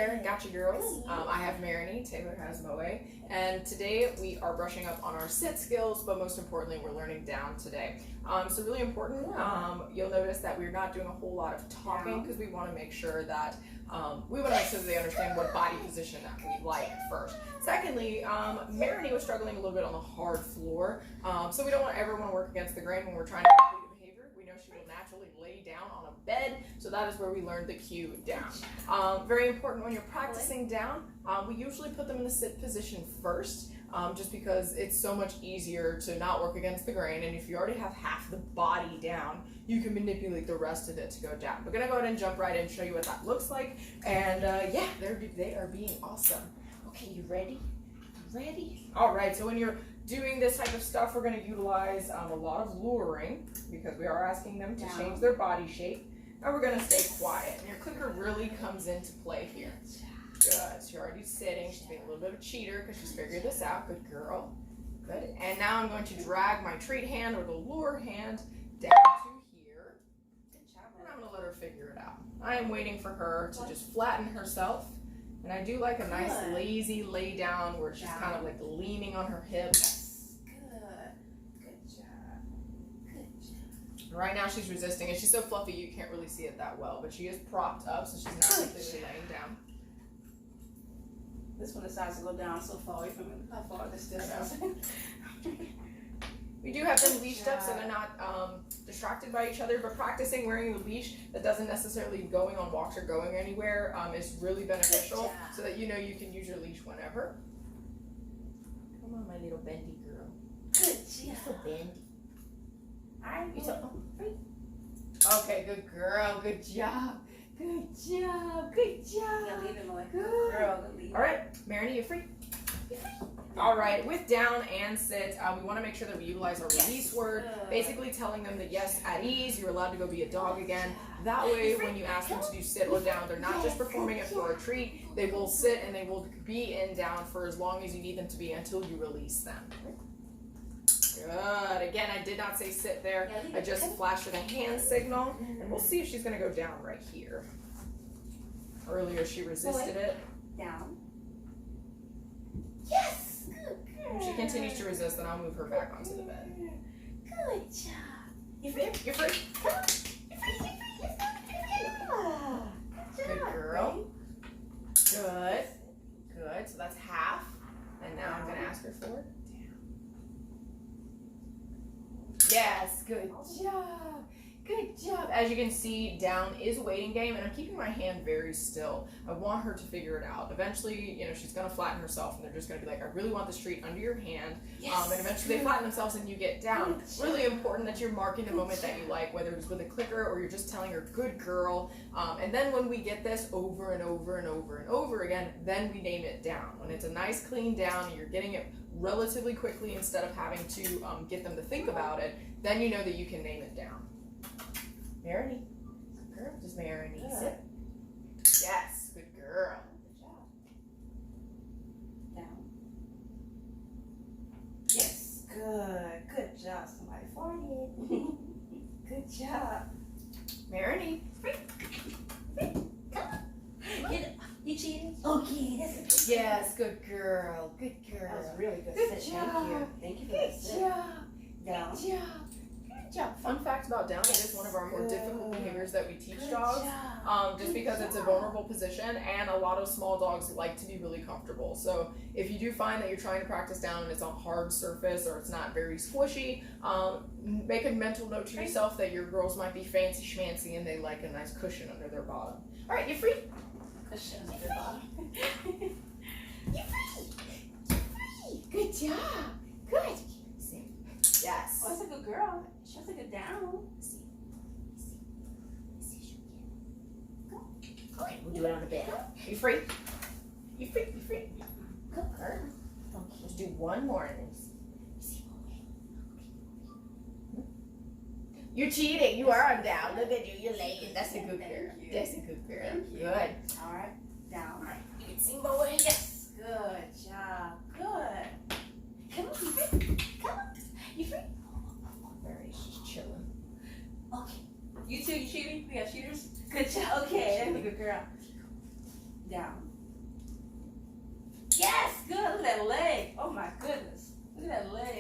there, gotcha girls. I have Marigny, Taylor has Moe, and today we are brushing up on our sit skills, but most importantly, we're learning down today. So really important, you'll notice that we're not doing a whole lot of talking because we want to make sure that they understand what body position that we like first. Secondly, Marigny was struggling a little bit on the hard floor, so we don't ever want to work against the grain when we're trying to complete the behavior. We know she will naturally lay down on a bed, so that is where we learned the cue down. Very important when you're practicing down, we usually put them in the sit position first, just because it's so much easier to not work against the grain, and if you already have half the body down, you can manipulate the rest of it to go down. We're gonna go ahead and jump right in and show you what that looks like, and yeah, they are being awesome. Okay, you ready? Ready? All right, so when you're doing this type of stuff, we're gonna utilize a lot of luring because we are asking them to change their body shape, and we're gonna stay quiet. And your clicker really comes into play here. Good, so you're already sitting. She's being a little bit of a cheater because she's figured this out. Good girl. Good. And now I'm going to drag my treat hand or the lure hand down to here. And I'm going to let her figure it out. I am waiting for her to just flatten herself. And I do like a nice lazy lay down where she's kind of like leaning on her hips. Good job. Good job. Right now she's resisting, and she's so fluffy you can't really see it that well, but she is propped up, so she's not completely laying down. This one decides to go down so far away from me. How far this is. We do have them leashed up so they're not distracted by each other, but practicing wearing the leash that doesn't necessarily going on walks or going anywhere is really beneficial so that you know you can use your leash whenever. Come on, my little bendy girl. Good job. You're so bendy. You're so okay, good girl. Good job. Good job. Good job. Yeah, leave him away. Good girl. All right, Marigny, you're free. All right, with down and sit, we want to make sure that we utilize our release word, basically telling them that yes, at ease, you're allowed to go be a dog again. That way, when you ask them to do sit or down, they're not just performing it for a treat. They will sit and they will be in down for as long as you need them to be until you release them. Good. Again, I did not say sit there. I just flashed her the hand signal, and we'll see if she's going to go down right here. Earlier, she resisted it. Down. Yes. Good girl. If she continues to resist, then I'll move her back onto the bed. Good job. You free? You're free. Come on. You're free. You're free. Good girl. Good. Good. So that's half. And now I'm going to ask her for it. Yes, good job. Good job. As you can see, down is a waiting game, and I'm keeping my hand very still. I want her to figure it out. Eventually, you know, she's going to flatten herself, and they're just going to be like, I really want this treat under your hand. And eventually they flatten themselves and you get down. Really important that you're marking the moment that you like, whether it's with a clicker or you're just telling her, good girl. And then when we get this over and over and over and over again, then we name it down. When it's a nice clean down and you're getting it relatively quickly instead of having to get them to think about it, then you know that you can name it down. Marigny. Good girl. Just Marigny. Sit. Yes. Good girl. Good job. Down. Yes. Good. Good job. Somebody farted. Good job. Marigny. Come on. You cheated? Okay, that's a good Yes. Good girl. Good girl. That was really good. Good sit. job. Thank you. Good job. Down. Good job. Good job. Fun fact about down, it is one of our more difficult behaviors that we teach dogs, just because it's a vulnerable position, and a lot of small dogs like to be really comfortable. So if you do find that you're trying to practice down and it's a hard surface or it's not very squishy, make a mental note to yourself that your girls might be fancy schmancy and they like a nice cushion under their bottom. All right, you're free. Cushion under the bottom. You're free. You're free. Good job. Good. Yes. Oh, that's a good girl. That's a good down. Okay, we'll do it on the bed. You free? You free? You free? Good girl. Okay, let's do one more of this. You're cheating. You are on down. Look at you. You're laying. That's a good girl. That's a good girl. Good. All right. Down. All right. You can see Moe. Yes. Good job. Good. Come on, you free? Come on. You free? Very. She's chilling. Okay. You two, you cheating? We got cheaters? Good job. Okay, that's a good girl. Down. Yes, good. Look at that leg. Oh my goodness. Look at that leg.